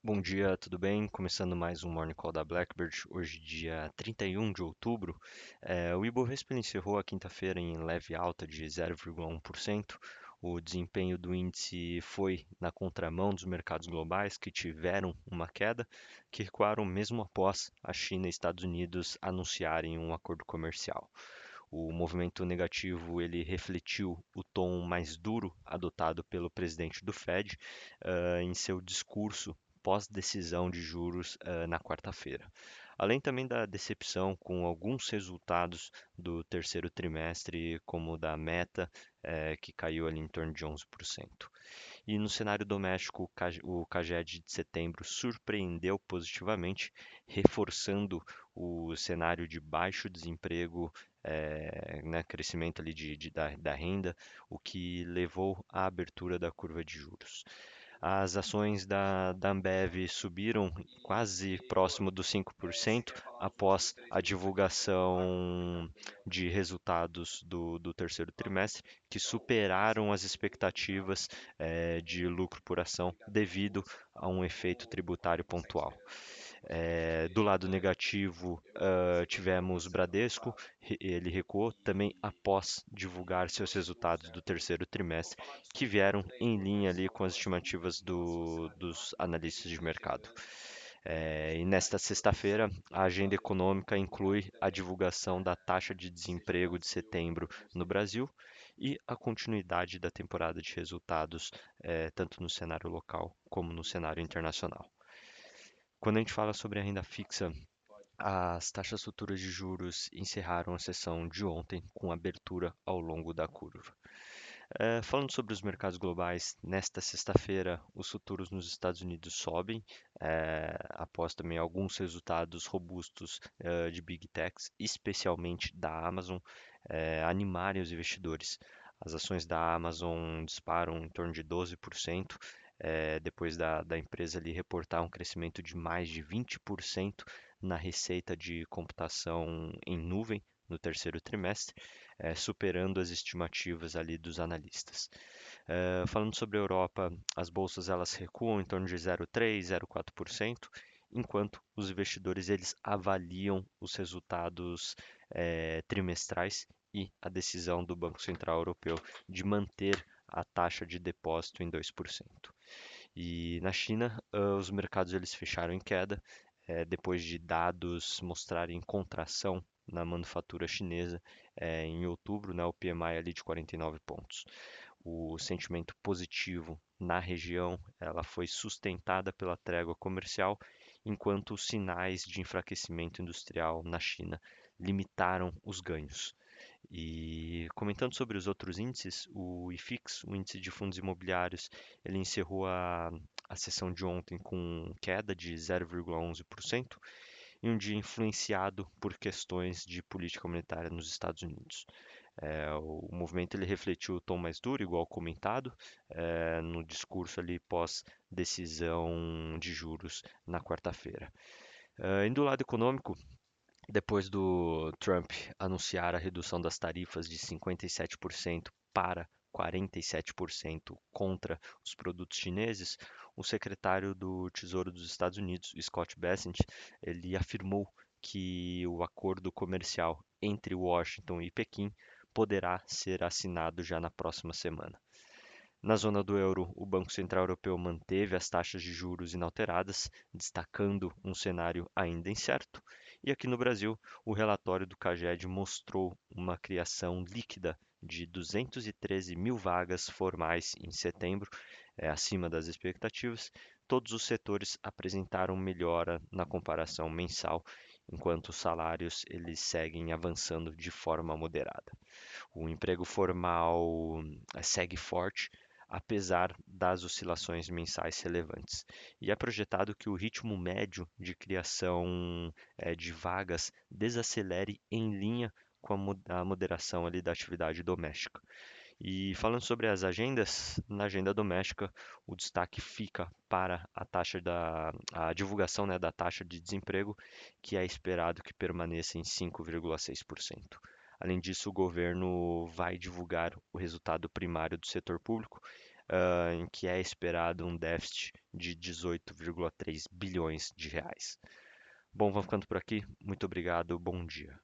Bom dia, tudo bem? Começando mais um Morning Call da Blackbird, hoje dia 31 de outubro. O Ibovespa encerrou a quinta-feira em leve alta de 0,1%. O desempenho do índice foi na contramão dos mercados globais, que tiveram uma queda, que recuaram mesmo após a China e Estados Unidos anunciarem um acordo comercial. O movimento negativo ele refletiu o tom mais duro adotado pelo presidente do Fed, em seu discurso pós-decisão de juros na quarta-feira. Além também da decepção com alguns resultados do terceiro trimestre, como o da Meta, que caiu ali em torno de 11%. E no cenário doméstico, o CAGED de setembro surpreendeu positivamente, reforçando o cenário de baixo desemprego, né, crescimento ali da renda, o que levou à abertura da curva de juros. As ações da Ambev subiram quase próximo dos 5% após a divulgação de resultados do terceiro trimestre, que superaram as expectativas de lucro por ação devido a um efeito tributário pontual. Do lado negativo, tivemos Bradesco, ele recuou também após divulgar seus resultados do terceiro trimestre, que vieram em linha ali com as estimativas dos analistas de mercado. E nesta sexta-feira, a agenda econômica inclui a divulgação da taxa de desemprego de setembro no Brasil e a continuidade da temporada de resultados, tanto no cenário local como no cenário internacional. Quando a gente fala sobre a renda fixa, as taxas futuras de juros encerraram a sessão de ontem com abertura ao longo da curva. Falando sobre os mercados globais, nesta sexta-feira, os futuros nos Estados Unidos sobem, após também alguns resultados robustos de Big Techs, especialmente da Amazon, animarem os investidores. As ações da Amazon disparam em torno de 12%, depois da empresa ali reportar um crescimento de mais de 20% na receita de computação em nuvem no terceiro trimestre, superando as estimativas ali dos analistas. Falando sobre a Europa, as bolsas elas recuam em torno de 0,3, 0,4%, enquanto os investidores eles avaliam os resultados trimestrais e a decisão do Banco Central Europeu de manter a taxa de depósito em 2%. E na China, os mercados eles fecharam em queda, depois de dados mostrarem contração na manufatura chinesa em outubro, né, o PMI ali de 49 pontos. O sentimento positivo na região ela foi sustentada pela trégua comercial, enquanto os sinais de enfraquecimento industrial na China limitaram os ganhos. E comentando sobre os outros índices, o IFIX, o índice de fundos imobiliários, ele encerrou a sessão de ontem com queda de 0,11% em um dia influenciado por questões de política monetária nos Estados Unidos. O movimento ele refletiu o tom mais duro, igual comentado, no discurso ali pós decisão de juros na quarta-feira. E do lado econômico, depois do Trump anunciar a redução das tarifas de 57% para 47% contra os produtos chineses, o secretário do Tesouro dos Estados Unidos, Scott Bessent, ele afirmou que o acordo comercial entre Washington e Pequim poderá ser assinado já na próxima semana. Na zona do euro, o Banco Central Europeu manteve as taxas de juros inalteradas, destacando um cenário ainda incerto. E aqui no Brasil, o relatório do CAGED mostrou uma criação líquida de 213 mil vagas formais em setembro, acima das expectativas. Todos os setores apresentaram melhora na comparação mensal, enquanto os salários eles seguem avançando de forma moderada. O emprego formal segue forte, apesar das oscilações mensais relevantes. E é projetado que o ritmo médio de criação de vagas desacelere em linha com a moderação ali da atividade doméstica. E falando sobre as agendas, na agenda doméstica, o destaque fica para a divulgação, né, da taxa de desemprego, que é esperado que permaneça em 5,6%. Além disso, o governo vai divulgar o resultado primário do setor público, em que é esperado um déficit de 18,3 bilhões de reais. Bom, vamos ficando por aqui. Muito obrigado, bom dia.